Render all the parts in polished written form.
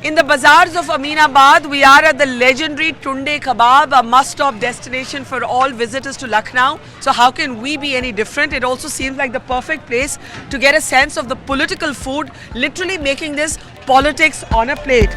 In the bazaars of Aminabad, we are at the legendary Tunde Kebab, a must-stop destination for all visitors to Lucknow. So how can we be any different? It also seems like the perfect place to get a sense of the political food, literally making this politics on a plate.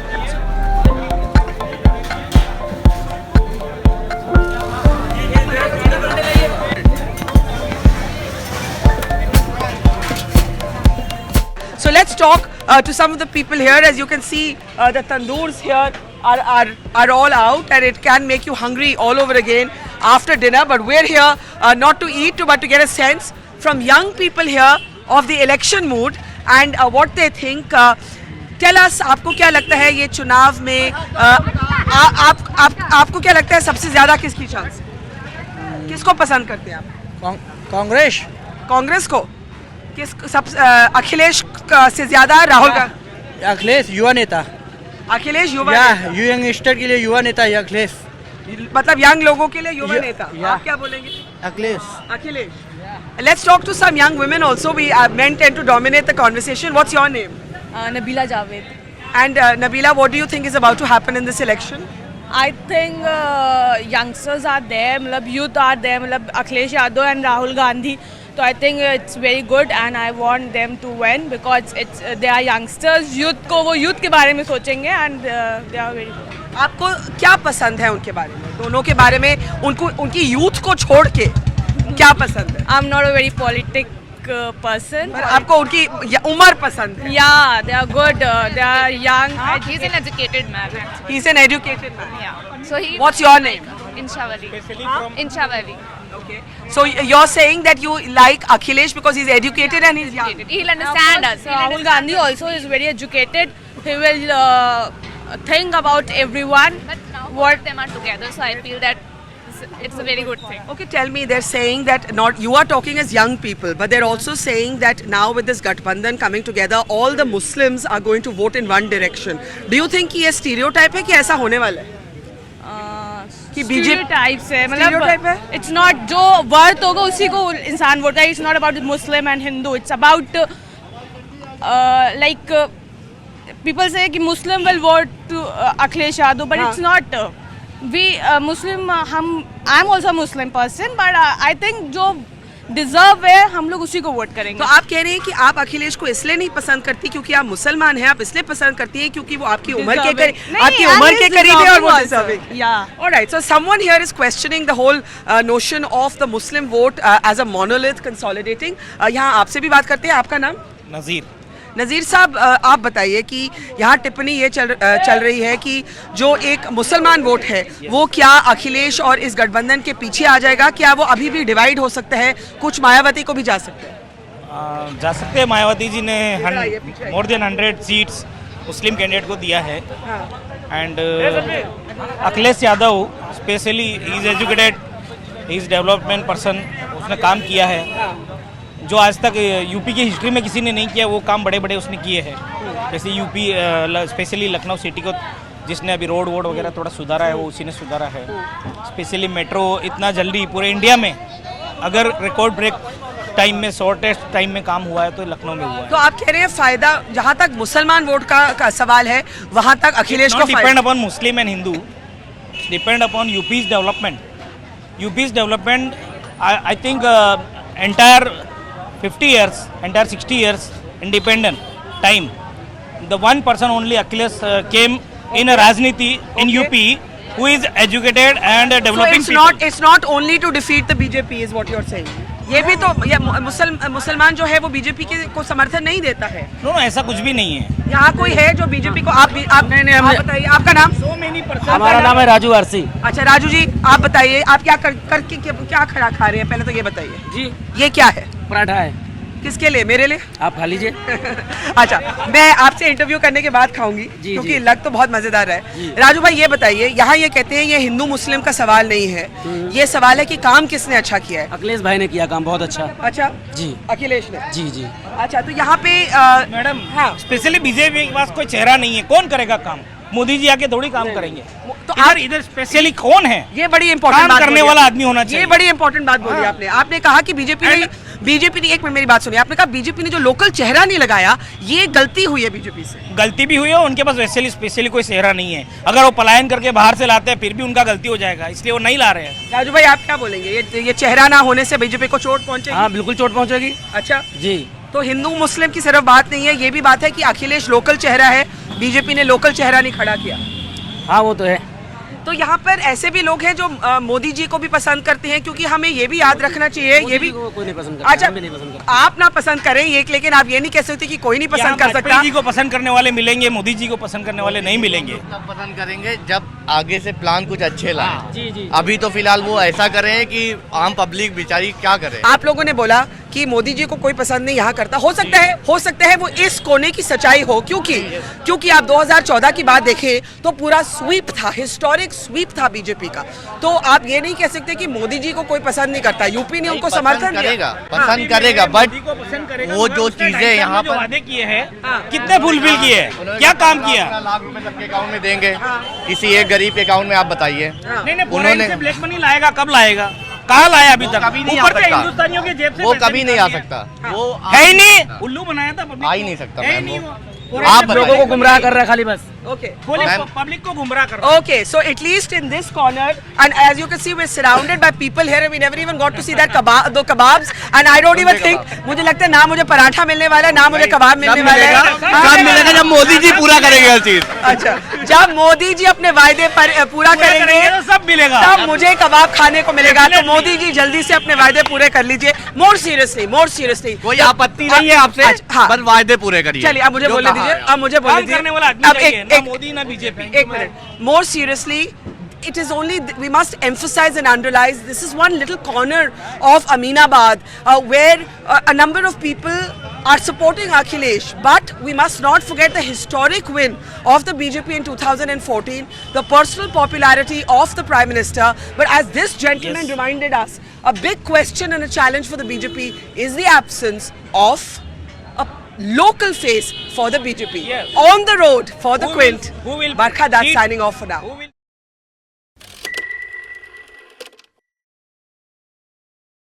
So let's talk to some of the people here. As you can see, the tandoors here are all out, and it can make you hungry all over again after dinner. But we're here not to eat, but to get a sense from young people here of the election mood and what they think. Tell us, आपको क्या लगता है ये चुनाव में आपको क्या लगता है सबसे ज्यादा किसकी चांस, किसको पसंद करते हैं आप? कांग्रेस को? किस सब अखिलेश से ज्यादा राहुल का? अखिलेश युवा नेता, अखिलेश युवा यंगस्टर के लिए युवा नेता है अखिलेश, मतलब यंग लोगों के लिए युवा नेता। आप क्या बोलेंगे? Akhilesh. Let's talk to some young women also. We men tend to dominate the conversation. What's your name? Nabila Javed. And Nabila, what do you think is about to happen in this election? I think youngsters are there, youth are there, Akhilesh Yadav and Rahul Gandhi. So I think it's very good and I want them to win because they are youngsters. Youth को वो youth के बारे में सोचेंगे and they are very good. आपको क्या पसंद है उनके बारे में, दोनों के बारे में? उनकी यूथ को छोड़ के क्या पसंद है? I'm not a very politic person. पर आपको उनकी उम्र पसंद है? Yeah, they are good. They are young. He's an educated man. He's an educated man. Yeah. So he. What's your name? Inshawali. Inshawali. Okay. So you're saying that you like Akhilesh because he's educated and he's young. He'll understand us. Rahul Gandhi also is very educated. He will think about everyone. But now both of them are together, so I feel that it's a very good thing. Okay, tell me, they're saying that not you are talking as young people, but they're also saying that now with this Gathbandhan coming together, all the Muslims are going to vote in one direction. Do you think कि ये stereotype है कि ऐसा होने वाला है? कि Stereotypes है, Stereotype है? It's not जो वर्थ होगा उसी को इंसान वोट करेगा. It's not about Muslim and Hindu. It's about people say कि Muslim will vote to Akhilesh Yadav, but it's not. We Muslim, I'm also a Muslim person, but I think जो deserve है हम लोग उसी को vote करेंगे. तो आप कह रहे हैं कि आप अखिलेश को इसलिए नहीं पसंद करती क्योंकि आप मुसलमान हैं, आप इसलिए पसंद करती हैं क्योंकि वो आपकी उम्र के करीब है और वो deserving. Yeah. Alright, so someone here is questioning the whole notion of the Muslim vote as a monolith consolidating. यहाँ आपसे भी बात करते हैं. आपका नाम? नज़ीर साहब, आप बताइए कि यहाँ टिप्पणी ये चल रही है कि जो एक मुसलमान वोट है वो क्या अखिलेश और इस गठबंधन के पीछे आ जाएगा? क्या वो अभी भी डिवाइड हो सकता है? कुछ मायावती को भी जा सकते हैं? मायावती जी ने मोर देन 100 सीट्स मुस्लिम कैंडिडेट को दिया है. And Akhilesh Yadav specially he is educated, he is development person, उसने काम किया है जो आज तक यूपी की हिस्ट्री में किसी ने नहीं किया. वो काम बड़े बड़े उसने किए हैं. जैसे यूपी स्पेशली लखनऊ सिटी को जिसने अभी रोड वगैरह थोड़ा सुधारा है वो उसी ने सुधारा है. स्पेशली मेट्रो इतना जल्दी पूरे इंडिया में अगर रिकॉर्ड ब्रेक टाइम में शॉर्टेस्ट टाइम में काम हुआ है तो लखनऊ में हुआ है. तो आप कह रहे हैं फायदा जहाँ तक मुसलमान वोट का सवाल है वहाँ तक अखिलेश को depend upon Muslim and Hindu, depend upon यूपीज development. I think entire 50 years, entire 60 years independent time, the one person only Akhilesh came in a Rajniti in UP who is educated and developing so it's not only to defeat the BJP is what you're saying. ये भी तो मुसलमान जो है वो BJP को समर्थन नहीं देता है. नो ऐसा कुछ भी नहीं है. यहाँ कोई है जो बीजेपी को आप बताइए. आपका नाम? हमारा नाम है राजू आरसी. अच्छा राजू जी, आप बताइए आप क्या करके क्या खा रहे हैं? पहले तो ये बताइए जी. ये क्या है? पराठा है. किसके लिए? मेरे लिए. आप खा लीजिए. अच्छा, मैं आपसे इंटरव्यू करने के बाद खाऊंगी क्योंकि लग तो बहुत मजेदार है. राजू भाई ये बताइए, यहाँ ये कहते हैं ये हिंदू मुस्लिम का सवाल नहीं है, ये सवाल है कि काम किसने अच्छा किया है. अखिलेश भाई ने किया काम बहुत अच्छा. अच्छा जी, अखिलेश ने. जी. अच्छा, तो यहाँ पे मैडम हाँ स्पेशली बीजेपी के पास कोई चेहरा नहीं है. कौन करेगा काम? मोदी जी आके थोड़ी काम करेंगे. तो इधर स्पेशली कौन है? ये बड़ी इंपॉर्टेंट बात करने वाला आदमी होना चाहिए. ये बड़ी इंपॉर्टेंट बात बोली आपने. आपने कहा कि बीजेपी बीजेपी ने, एक मिनट मेरी बात सुनिए, आपने कहा बीजेपी ने जो लोकल चेहरा नहीं लगाया, ये गलती हुई है बीजेपी से। गलती भी हुई है, उनके पास वैसे स्पेशली कोई चेहरा नहीं है। अगर वो पलायन करके बाहर से लाते हैं फिर भी उनका गलती हो जाएगा, इसलिए वो नहीं ला रहे हैं। राजू भाई आप क्या बोलेंगे, ये चेहरा ना होने से बीजेपी को चोट पहुंचेगी? हाँ बिल्कुल चोट पहुंचेगी। अच्छा जी, तो हिंदू मुस्लिम की सिर्फ बात नहीं है, ये भी बात है कि अखिलेश लोकल चेहरा है, बीजेपी ने लोकल चेहरा नहीं खड़ा किया। हाँ वो तो है। तो यहाँ पर ऐसे भी लोग हैं जो मोदी जी को भी पसंद करते हैं, क्योंकि हमें ये भी याद रखना चाहिए, ये भी कोई नहीं पसंद करता, अच्छा हम भी नहीं पसंद करते। आप ना पसंद करें ये, लेकिन आप ये नहीं कह सकते कि कोई नहीं पसंद कर सकता। वाजपेयी जी को पसंद करने वाले मिलेंगे, मोदी जी को पसंद करने वाले नहीं मिलेंगे। तब पसंद करेंगे जब आगे से प्लान कुछ अच्छे लाए। जी जी। अभी तो फिलहाल वो ऐसा करे हैं कि आम पब्लिक बेचारी क्या करे। आप लोगों ने बोला कि मोदी जी को कोई पसंद नहीं यहाँ करता, हो सकता है वो इस कोने की सच्चाई हो, क्योंकि आप 2014 की बात देखें तो पूरा स्वीप था, हिस्टोरिक स्वीप था बीजेपी का। तो आप ये नहीं कह सकते कि मोदी जी को कोई पसंद नहीं करता, यूपी ने उनको समर्थन करेगा, दिया। पसंद करेगा, बट वो जो चीजें यहाँ पर वादे किए हैं, कितने फुलफिल किए हैं, क्या काम किया? लाख रुपए सबके अकाउंट में देंगे, किसी एक गरीब के अकाउंट में आप बताइए। नहीं उन्होंने ब्लैक मनी लाएगा, कब लाएगा, कहाँ लाया अभी तक? कभी नहीं आ ऊपर से सकता। हिंदुस्तानियों के जेब से वो पैसे कभी नहीं आ निकाल सकता, दिए। वो है ही नहीं, उल्लू बनाया था पब्लिक आ ही को। नहीं सकता है ही मैम नहीं वो। वो। आप लोगों को गुमराह कर रहा है खाली बस। Okay. मैम- पब्लिक को गुमराह कर रहा है। Okay, so at least in this corner, and as you can see, we're surrounded by people here, and we never even got to see that kebabs, and I don't even think, मुझे लगता है ना मुझे पराठा मिलने वाला है, ना मुझे कबाब मिलने वाला है। सब मिलेगा जब मोदी जी पूरा करेंगे हर चीज। अच्छा, जब मोदी जी अपने वायदे पर पूरा करेंगे तो सब मिलेगा। तब मुझे कबाब खाने को मिलेगा। तो मोदी जी जल्दी से अपने वायदे पूरे कर लीजिए। मोर सीरियसली कोई आपत्ति नहीं है आपसे, अच्छा, हाँ। बस वायदे पूरे करिए। चलिए अब मुझे जो बोलने कहा दीजिए, है। अब मुझे बोलने काम करने वाला दीजिए। आदमी अब चाहिए, ना एक मोदी ना बीजेपी। एक minute, more seriously, it is only we must emphasize and underline this is one little corner of Aminabad where a number of people are supporting Akhilesh, but we must not forget the historic win of the BJP in 2014, the personal popularity of the Prime Minister. But as this gentleman reminded us, a big question and a challenge for the BJP is the absence of a local face for the BJP. Yes. On the road for the Who will- Quint. who will Barkha Das lead- signing off for now. Who will